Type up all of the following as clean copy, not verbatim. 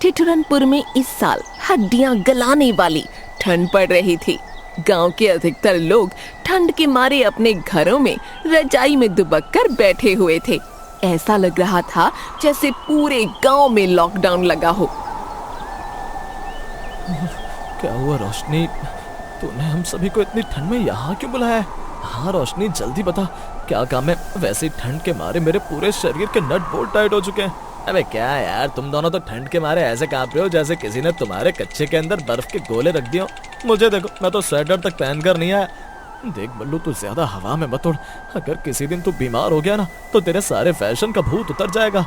ठिठुरनपुर में इस साल हड्डियां गलाने वाली ठंड पड़ रही थी। गांव के अधिकतर लोग ठंड के मारे अपने घरों में रजाई में दुबक कर बैठे हुए थे। ऐसा लग रहा था जैसे पूरे गांव में लॉकडाउन लगा हो। क्या हुआ रोशनी, तूने हम सभी को इतनी ठंड में यहाँ क्यों बुलाया है? हाँ रोशनी, जल्दी बता, क्या काम है? वैसे ही ठंड के मारे मेरे पूरे शरीर के नट बोल्ट टाइट हो चुके हैं। अबे क्या यार, तुम दोनों तो ठंड के मारे ऐसे कांप रहे हो जैसे किसी ने तुम्हारे कच्चे के अंदर बर्फ के गोले रख दिए हो। मुझे देखो, मैं तो स्वेटर तक पहन कर नहीं आया। देख बल्लू, तू ज्यादा हवा में मत उड़। अगर किसी दिन तू बीमार हो गया ना तो तेरे सारे फैशन का भूत उतर जाएगा।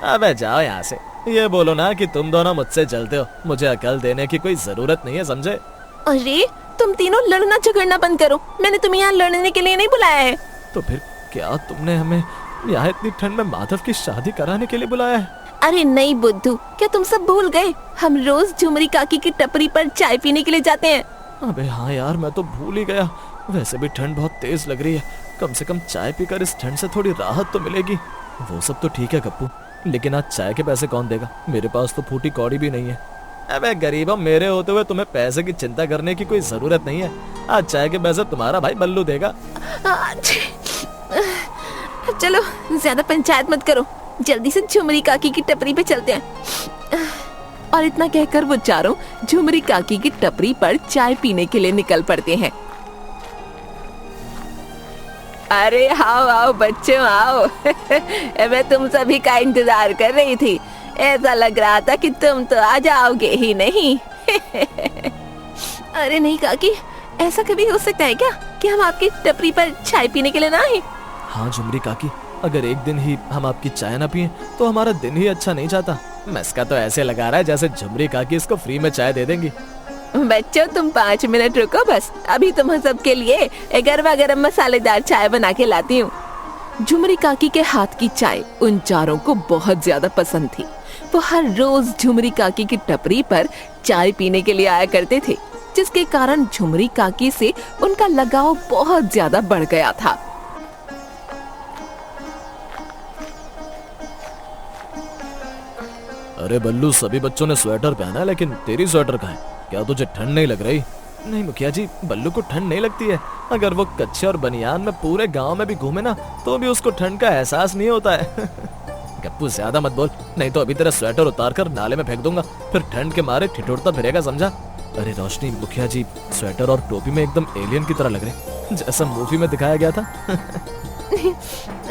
अबे जाओ यहाँ से। ये बोलो ना कि तुम दोनों मुझसे जलते हो। मुझे अकल देने की कोई जरूरत नहीं है, समझे? अरे तुम तीनों लड़ना झगड़ना बंद करो। मैंने तुम्हें यहाँ लड़ने के लिए नहीं बुलाया है। तो फिर क्या तुमने हमें यहाँ इतनी ठंड में माधव की शादी कराने के लिए बुलाया है? अरे नहीं बुद्धू, क्या तुम सब भूल गए? हम रोज झुमरी काकी की टपरी पर चाय पीने के लिए जाते हैं। अबे हाँ यार, मैं तो भूल ही गया। वैसे भी ठंड बहुत तेज लग रही है, कम से कम चाय पीकर इस ठंड से थोड़ी राहत तो मिलेगी। वो सब तो ठीक है गप्पू, लेकिन आज चाय के पैसे कौन देगा? मेरे पास तो फूटी कौड़ी भी नहीं है। अबे गरीबो, मेरे होते हुए तुम्हें पैसे की चिंता करने की कोई जरूरत नहीं है। आज चाय के पैसे तुम्हारा भाई बल्लू देगा। चलो ज्यादा पंचायत मत करो, जल्दी से झुमरी काकी की टपरी पे चलते हैं। और इतना कहकर वो चारों झुमरी काकी की टपरी पर चाय पीने के लिए निकल पड़ते हैं। अरे आओ आओ बच्चों आओ। मैं तुम सभी का इंतजार कर रही थी। ऐसा लग रहा था कि तुम तो आ जाओगे ही नहीं। अरे नहीं काकी, ऐसा कभी हो सकता है क्या कि हम आपकी टपरी पर चाय पीने के लिए ना आए? हाँ झुमरी काकी, अगर एक दिन ही हम आपकी चाय ना पिए तो हमारा दिन ही अच्छा नहीं जाता। मस्का तो ऐसे लगा रहा है जैसे झुमरी काकी इसको फ्री में चाय दे देंगी। बच्चों तुम 5 मिनट रुको बस, अभी तुम सबके लिए गरमा गरम मसालेदार चाय बना के लाती हूँ। झुमरी काकी के हाथ की चाय उन चारों को बहुत ज्यादा पसंद थी। वो हर रोज झुमरी काकी की टपरी पर चाय पीने के लिए आया करते थे, जिसके कारण झुमरी काकी से उनका लगाव बहुत ज्यादा बढ़ गया था। अरे बल्लू, सभी बच्चों ने स्वेटर पहना है, लेकिन तेरी स्वेटर कहाँ है? क्या तुझे ठंड नहीं लग रही? नहीं मुखिया जी, बल्लू को ठंड नहीं लगती है। अगर वो कच्चे और बनियान में पूरे गांव में भी घूमे ना तो भी उसको ठंड का एहसास नहीं होता है। गप्पू ज्यादा मत बोल, नहीं तो अभी तेरा स्वेटर उतार कर नाले में फेंक दूंगा, फिर ठंड के मारे ठिठुरता फिरेगा, समझा? अरे रोशनी, मुखिया जी स्वेटर और टोपी में एकदम एलियन की तरह लग रहे, जैसा मूवी में दिखाया गया था।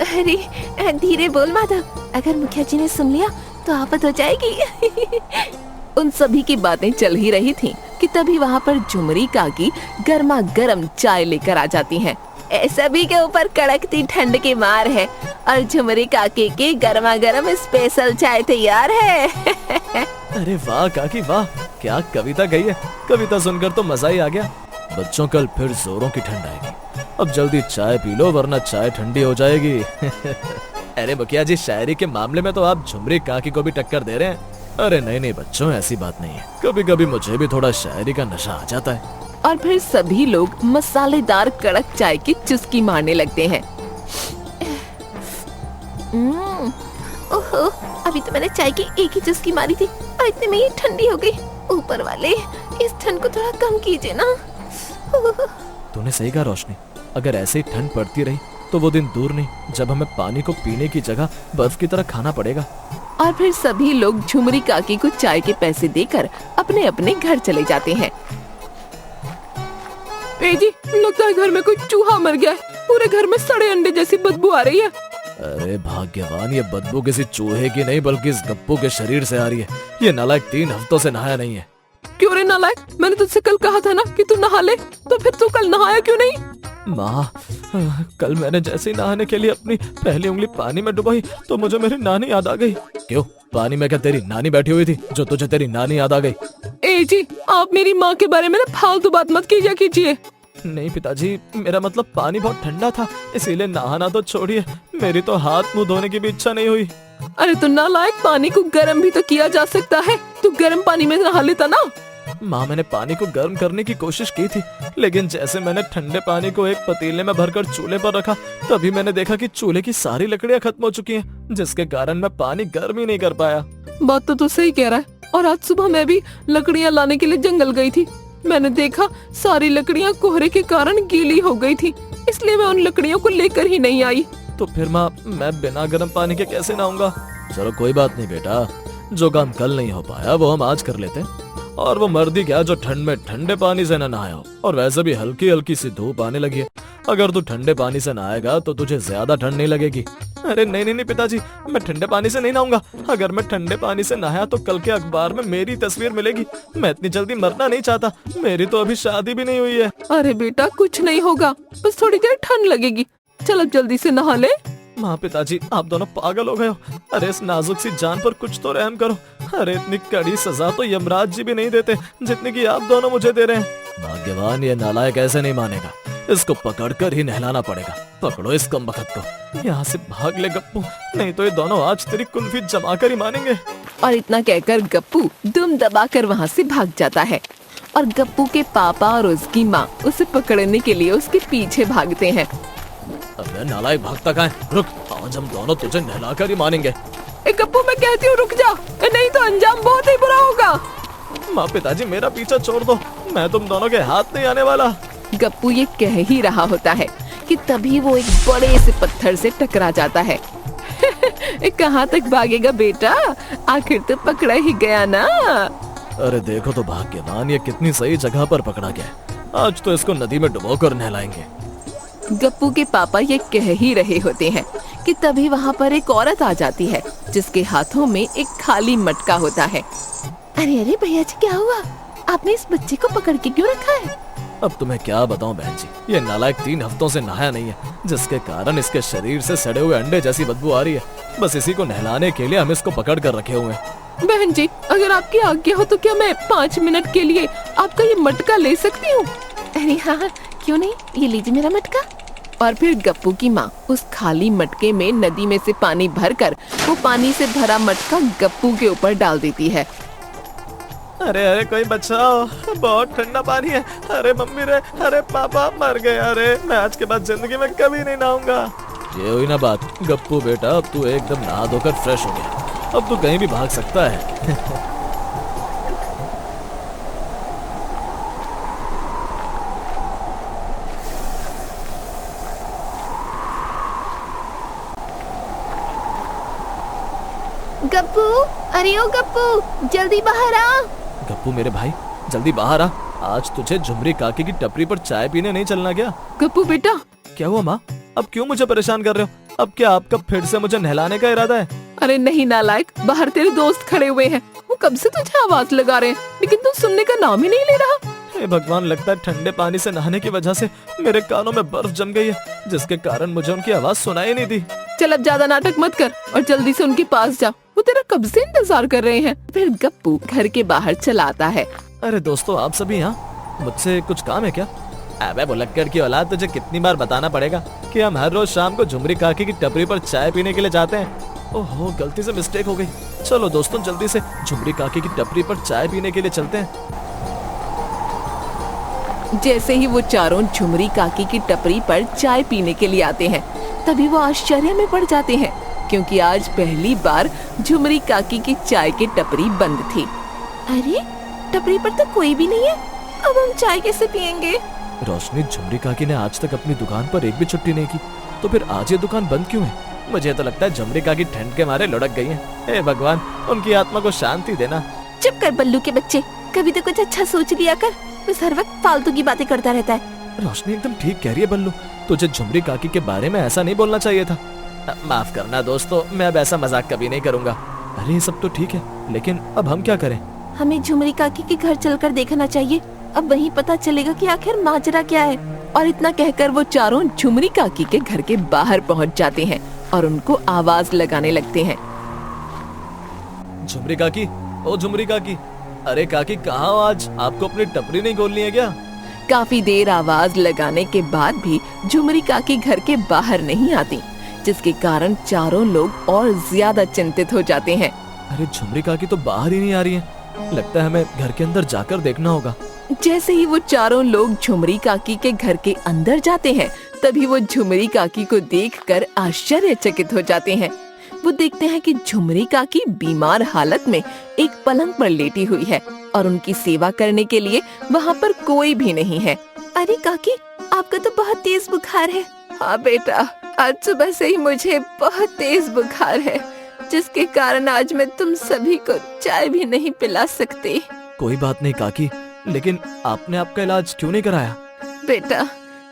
अरे धीरे बोल माधव, अगर मुखिया जी ने सुन लिया तो आफत हो जाएगी। उन सभी की बातें चल ही रही थी कि तभी वहाँ पर झुमरी काकी गर्मा गर्म चाय लेकर आ जाती हैं। सभी के ऊपर कड़कती ठंड की मार है और झुमरी काकी की गर्मा गर्म स्पेशल चाय तैयार है। अरे वाह काकी वाह, क्या कविता गई है। कविता सुनकर तो मजा ही आ गया। बच्चों, कल फिर जोरों की ठंड आएगी, अब जल्दी चाय पी लो वरना चाय ठंडी हो जाएगी। अरे मुखिया जी, शायरी के मामले में तो आप झुमरी काकी को भी टक्कर दे रहे हैं। अरे नहीं नहीं बच्चों, ऐसी बात नहीं है, कभी कभी मुझे भी थोड़ा शायरी का नशा आ जाता है। और फिर सभी लोग मसालेदार कड़क चाय की चुस्की मारने लगते हैं। ओहो, अभी तो मैंने चाय की एक ही चुस्की मारी थी और इतने में ये ठंडी हो गई। ऊपर वाले इस ठंड को थोड़ा कम कीजिए ना। तूने सही कहा रोशनी, अगर ऐसे ही ठंड पड़ती रही तो वो दिन दूर नहीं जब हमें पानी को पीने की जगह बर्फ की तरह खाना पड़ेगा। और फिर सभी लोग झुमरी काकी को चाय के पैसे देकर अपने अपने घर चले जाते हैं। जी, लगता है घर में कोई चूहा मर गया है। पूरे घर में सड़े अंडे जैसी बदबू आ रही है। अरे भाग्यवान, ये बदबू किसी चूहे की नहीं बल्कि इस गप्पू के शरीर से आ रही है। ये नालायक 3 हफ्तों से नहाया नहीं है। क्यों रे नालायक, मैंने तुझसे कल कहा था ना कि तू नहा ले, तो फिर तू कल नहाया क्यों नहीं? माँ, कल मैंने जैसे ही नहाने के लिए अपनी पहली उंगली पानी में डुबाई तो मुझे मेरी नानी याद आ गई। क्यों, पानी में क्या तेरी नानी बैठी हुई थी जो तुझे तेरी नानी याद आ गई? जी, आप मेरी माँ के बारे में ना फालतू बात मत कीजिए। नहीं पिताजी, मेरा मतलब पानी बहुत ठंडा था, इसीलिए नहाना तो छोड़िए, मेरी तो हाथ मुंह धोने की भी इच्छा नहीं हुई। अरे तो नालायक, पानी को गर्म भी तो किया जा सकता है, तू गर्म पानी में नहा लेता ना। माँ, मैंने पानी को गर्म करने की कोशिश की थी, लेकिन जैसे मैंने ठंडे पानी को एक पतीले में भरकर चूल्हे पर रखा तभी मैंने देखा कि चूल्हे की सारी लकड़ियाँ खत्म हो चुकी हैं, जिसके कारण मैं पानी गर्म ही नहीं कर पाया। बात तो तू सही कह रहा है, और आज सुबह मैं भी लकड़ियाँ लाने के लिए जंगल गई थी। मैंने देखा सारी लकड़ियाँ कोहरे के कारण गीली हो गई थी, इसलिए मैं उन लकड़ियों को लेकर ही नहीं आई। तो फिर माँ, मैं बिना गर्म पानी के कैसे नहाऊंगा? चलो कोई बात नहीं बेटा, जो काम कल नहीं हो पाया वो हम आज कर लेते हैं। और वो मर्दी क्या जो ठंड में ठंडे पानी से न नहाया हो, और वैसे भी हल्की हल्की सी धूप आने लगी है। अगर तू ठंडे पानी से नहाएगा तो तुझे ज्यादा ठंड नहीं लगेगी। अरे नहीं नहीं नहीं पिताजी, मैं ठंडे पानी से नहीं नहाऊंगा। अगर मैं ठंडे पानी से नहाया तो कल के अखबार में मेरी तस्वीर मिलेगी। मैं इतनी जल्दी मरना नहीं चाहता, मेरी तो अभी शादी भी नहीं हुई है। अरे बेटा कुछ नहीं होगा, बस थोड़ी देर ठंड लगेगी। चल अब जल्दी से नहा ले। माँ पिताजी, आप दोनों पागल हो गए हो। अरे इस नाजुक सी जान पर कुछ तो रहम करो। अरे इतनी कड़ी सजा तो यमराज जी भी नहीं देते जितनी की आप दोनों मुझे दे रहे हैं। भाग्यवान ये नालायक ऐसे नहीं मानेगा, इसको पकड़कर ही नहलाना पड़ेगा। पकड़ो इस कमबख्त को, यहाँ से भाग ले गप्पू, नहीं तो ये दोनों आज तेरी कुल्फी जमाकर ही मानेंगे। और इतना कहकर गप्पू दुम दबाकर वहाँ से भाग जाता है और गप्पू के पापा और उसकी माँ उसे पकड़ने के लिए उसके पीछे भागते हैं। अबे नालायक, भागता कहाँ है? रुक, आज हम दोनों तुझे नहलाकर ही मानेंगे। ए गप्पू, मैं कहती हूँ रुक जा, नहीं तो अंजाम बहुत ही बुरा होगा। माँ पिताजी मेरा पीछा छोड़ दो, मैं तुम दोनों के हाथ नहीं आने वाला। गप्पू ये कह ही रहा होता है कि तभी वो एक बड़े से पत्थर से टकरा जाता है। कहाँ तक भागेगा बेटा, आखिर तो पकड़ा ही गया ना। अरे देखो तो भाग्यवान, ये कितनी सही जगह पर पकड़ा गया है। आज तो इसको नदी में डुबोकर नहलाएंगे। गप्पू के पापा ये कह ही रहे होते हैं कि तभी वहाँ पर एक औरत आ जाती है जिसके हाथों में एक खाली मटका होता है। अरे अरे भैया जी, क्या हुआ? आपने इस बच्चे को पकड़ के क्यों रखा है? अब तुम्हें क्या बताऊं बहन जी, ये नालायक 3 हफ्तों से नहाया नहीं है, जिसके कारण इसके शरीर से सड़े हुए अंडे जैसी बदबू आ रही है। बस इसी को नहलाने के लिए हम इसको पकड़ कर रखे हुए हैं। बहन जी, अगर आपकी आज्ञा हो तो क्या मैं 5 मिनट के लिए आपका ये मटका ले सकती हूँ? अरे हाँ, क्यों नहीं, ये लीजिए मेरा मटका। और फिर गप्पू की माँ उस खाली मटके में नदी में से पानी भरकर वो पानी से भरा मटका गप्पू के ऊपर डाल देती है। अरे अरे कोई बचाओ, बहुत ठंडा पानी है। अरे मम्मी रे, अरे पापा मर गए। अरे मैं आज के बाद जिंदगी में कभी नहीं नहाऊंगा। ये हुई ना बात, गप्पू बेटा अब तू एकदम नहा धोकर फ्रेश हो गया, अब तू कहीं भी भाग सकता है। गप्पू, अरे ओ गप्पू, जल्दी बाहर आ। गप्पू मेरे भाई, जल्दी बाहर आ। आज तुझे झुमरी काकी की टपरी पर चाय पीने नहीं चलना क्या? गप्पू बेटा। क्या हुआ माँ, अब क्यों मुझे परेशान कर रहे हो? अब क्या आपका फिर से मुझे नहलाने का इरादा है? अरे नहीं नालायक, बाहर तेरे दोस्त खड़े हुए हैं, वो कब से तुझे आवाज लगा रहे हैं, लेकिन तू सुनने का नाम ही नहीं ले रहा। हे भगवान, लगता है ठंडे पानी से नहाने की वजह से मेरे कानों में बर्फ जम गई है, जिसके कारण मुझे उनकी आवाज सुनाई नहीं दी। चल अब ज्यादा नाटक मत कर और जल्दी से उनके पास जा, वो तेरा कब से इंतजार कर रहे हैं। फिर गप्पू घर के बाहर चला आता है। अरे दोस्तों, आप सभी यहाँ, मुझसे कुछ काम है क्या? अबे भुलक्कड़ की औलाद, तुझे कितनी बार बताना पड़ेगा कि हम हर रोज शाम को झुमरी काकी की टपरी पर चाय पीने के लिए जाते हैं। ओहो, गलती से मिस्टेक हो गई। चलो दोस्तों, जल्दी से झुमरी काकी की टपरी पर चाय पीने के लिए चलते हैं। जैसे ही वो चारों झुमरी काकी की टपरी पर चाय पीने के लिए आते हैं, तभी वो आश्चर्य में पड़ जाते हैं, क्योंकि आज पहली बार झुमरी काकी की चाय की टपरी बंद थी। अरे टपरी पर तो कोई भी नहीं है, अब हम चाय कैसे पियेंगे? रोशनी, झुमरी काकी ने आज तक अपनी दुकान पर एक भी छुट्टी नहीं की, तो फिर आज ये दुकान बंद क्यों है? मुझे तो लगता है झुमरी काकी ठंड के मारे लुढ़क गई हैं। हे भगवान, उनकी आत्मा को शांति देना। चुप कर बल्लू के बच्चे, कभी तो कुछ अच्छा सोच लिया कर, बस हर वक्त फालतू की बातें करता रहता है। रोशनी एकदम ठीक कह रही है बल्लू, तुझे झुमरी काकी के बारे में ऐसा नहीं बोलना चाहिए था। माफ करना दोस्तों, मैं अब ऐसा मजाक कभी नहीं करूंगा। अरे ये सब तो ठीक है, लेकिन अब हम क्या करें? हमें झुमरी काकी के घर चलकर देखना चाहिए, अब वहीं पता चलेगा कि आखिर माजरा क्या है। और इतना कहकर वो चारों झुमरी काकी के घर के बाहर पहुंच जाते हैं और उनको आवाज लगाने लगते हैं। झुमरी काकी, ओ झुमरी काकी, अरे काकी कहाँ हो आज? आपको अपनी टपरी नहीं खोलनी है क्या? काफी देर आवाज लगाने के बाद भी झुमरी काकी घर के बाहर नहीं आती, जिसके कारण चारों लोग और ज्यादा चिंतित हो जाते हैं। अरे झुमरी काकी तो बाहर ही नहीं आ रही है, लगता है हमें घर के अंदर जाकर देखना होगा। जैसे ही वो चारों लोग झुमरी काकी के घर के अंदर जाते हैं, तभी वो झुमरी काकी को देखकर आश्चर्यचकित हो जाते हैं। वो देखते हैं कि झुमरी काकी बीमार हालत में एक पलंग पर लेटी हुई है और उनकी सेवा करने के लिए वहाँ पर कोई भी नहीं है। अरे काकी, आपका तो बहुत तेज बुखार है। हाँ बेटा, आज सुबह से ही मुझे बहुत तेज बुखार है, जिसके कारण आज मैं तुम सभी को चाय भी नहीं पिला सकती। कोई बात नहीं काकी, लेकिन आपने आपका इलाज क्यों नहीं कराया? बेटा,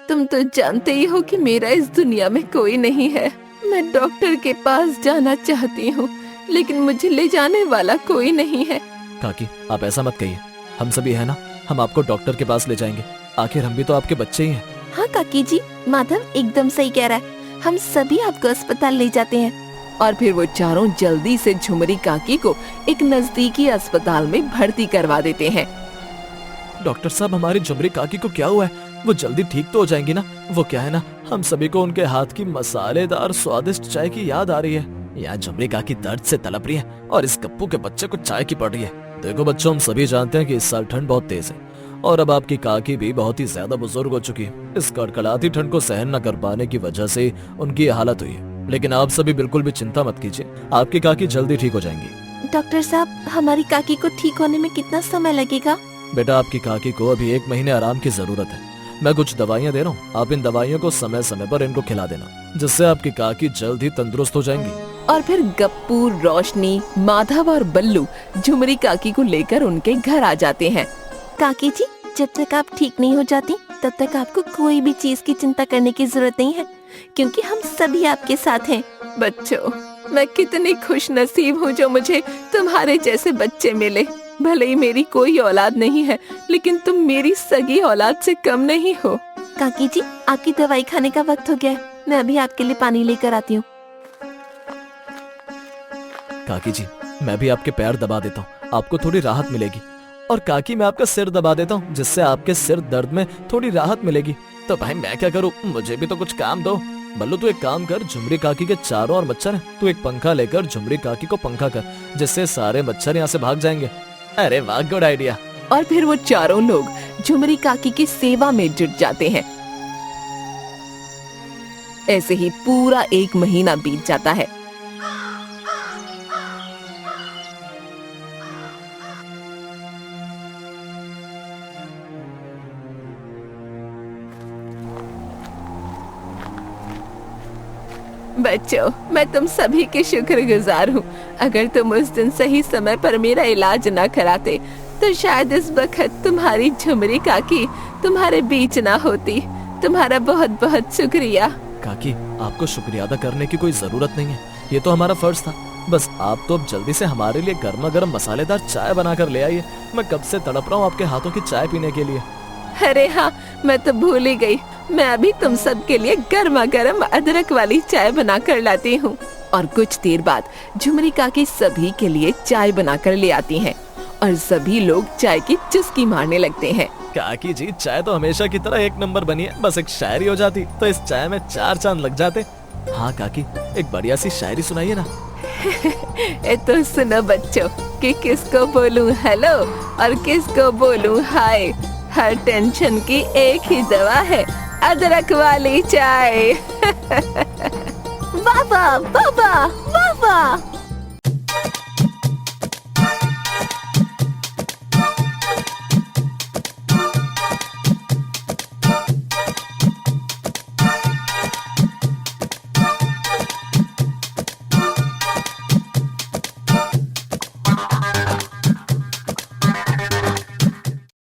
तुम तो जानते ही हो कि मेरा इस दुनिया में कोई नहीं है। मैं डॉक्टर के पास जाना चाहती हूँ, लेकिन मुझे ले जाने वाला कोई नहीं है। काकी, आप ऐसा मत कहिए, हम सभी है ना, हम आपको डॉक्टर के पास ले जाएंगे। आखिर हम भी तो आपके बच्चे ही हैं। हाँ काकी जी, माधव एकदम सही कह रहा है, हम सभी आपको अस्पताल ले जाते हैं। और फिर वो चारों जल्दी से झुमरी काकी को एक नजदीकी अस्पताल में भर्ती करवा देते हैं। डॉक्टर साहब, हमारी झुमरी काकी को क्या हुआ है? वो जल्दी ठीक तो हो जाएंगी ना? वो क्या है ना, हम सभी को उनके हाथ की मसालेदार स्वादिष्ट चाय की याद आ रही है। यहाँ झुमरी काकी दर्द से तड़प रही है और इस गप्पू के बच्चे को चाय की पड़ रही है। देखो बच्चों, हम सभी जानते हैं कि इस साल ठंड बहुत तेज है और अब आपकी काकी भी बहुत ही ज्यादा बुजुर्ग हो चुकी है। इस कड़कड़ाती ठंड को सहन न कर पाने की वजह से उनकी हालत हुई है। लेकिन आप सभी बिल्कुल भी चिंता मत कीजिए, आपकी काकी जल्दी ठीक हो जाएंगी। डॉक्टर साहब, हमारी काकी को ठीक होने में कितना समय लगेगा? बेटा, आपकी काकी को अभी 1 महीने आराम की जरूरत है। मैं कुछ दवाइयाँ दे रहा हूँ, आप इन दवाइयों को समय समय पर इनको खिला देना, जिससे आपकी काकी जल्द ही तंदुरुस्त हो जाएंगी। और फिर गप्पू, रोशनी, माधव और बल्लू झुमरी काकी को लेकर उनके घर आ जाते हैं। काकी जी, जब तक आप ठीक नहीं हो जाती तब तक आपको कोई भी चीज की चिंता करने की जरूरत नहीं है, क्योंकि हम सभी आपके साथ हैं। बच्चों, मैं कितनी खुश नसीब हूँ जो मुझे तुम्हारे जैसे बच्चे मिले। भले ही मेरी कोई औलाद नहीं है, लेकिन तुम मेरी सगी औलाद से कम नहीं हो। काकी जी, आपकी दवाई खाने का वक्त हो गया है, मैं अभी आपके लिए पानी लेकर आती हूँ। काकी जी, मैं भी आपके पैर दबा देता हूँ, आपको थोड़ी राहत मिलेगी। और काकी, मैं आपका सिर दबा देता हूँ, जिससे आपके सिर दर्द में थोड़ी राहत मिलेगी। तो भाई मैं क्या करूँ, मुझे भी तो कुछ काम दो। बल्लू, तू एक काम कर, झुमरी काकी के चारों ओर मच्छर हैं, तू एक पंखा लेकर झुमरी काकी को पंखा कर, जिससे सारे मच्छर यहाँ से भाग जाएंगे। अरे वाह, गुड आइडिया। और फिर वो चारों लोग झुमरी काकी की सेवा में जुट जाते हैं। ऐसे ही पूरा 1 महीना बीत जाता है। बच्चों, मैं तुम सभी के शुक्रगुजार हूँ। अगर तुम उस दिन सही समय पर मेरा इलाज न कराते तो शायद इस वक्त तुम्हारी झुमरी काकी तुम्हारे बीच ना होती। तुम्हारा बहुत बहुत शुक्रिया। काकी, आपको शुक्रिया अदा करने की कोई जरूरत नहीं है, ये तो हमारा फर्ज था। बस आप तो अब जल्दी से हमारे लिए गर्मा गर्म मसालेदार चाय बनाकर ले आइए। मैं कब से तड़प रहा हूँ आपके हाथों की चाय पीने के लिए। अरे हाँ, मैं तो भूल ही गई। मैं अभी तुम सब के लिए गर्मा गर्म अदरक वाली चाय बना कर लाती हूँ। और कुछ देर बाद झुमरी काकी सभी के लिए चाय बना कर ले आती हैं और सभी लोग चाय की चुस्की मारने लगते हैं। काकी जी, चाय तो हमेशा की तरह 1 नंबर बनी है, बस एक शायरी हो जाती तो इस चाय में 4 चांद लग जाते। हाँ काकी, एक बढ़िया सी शायरी सुनाइए ना। तो सुनो बच्चों, कि किसको बोलूं हेलो और किसको बोलूं हाय। हर टेंशन की एक ही दवा है, अदरक वाली चाय। वाह वाह वाह वाह वाह वाह।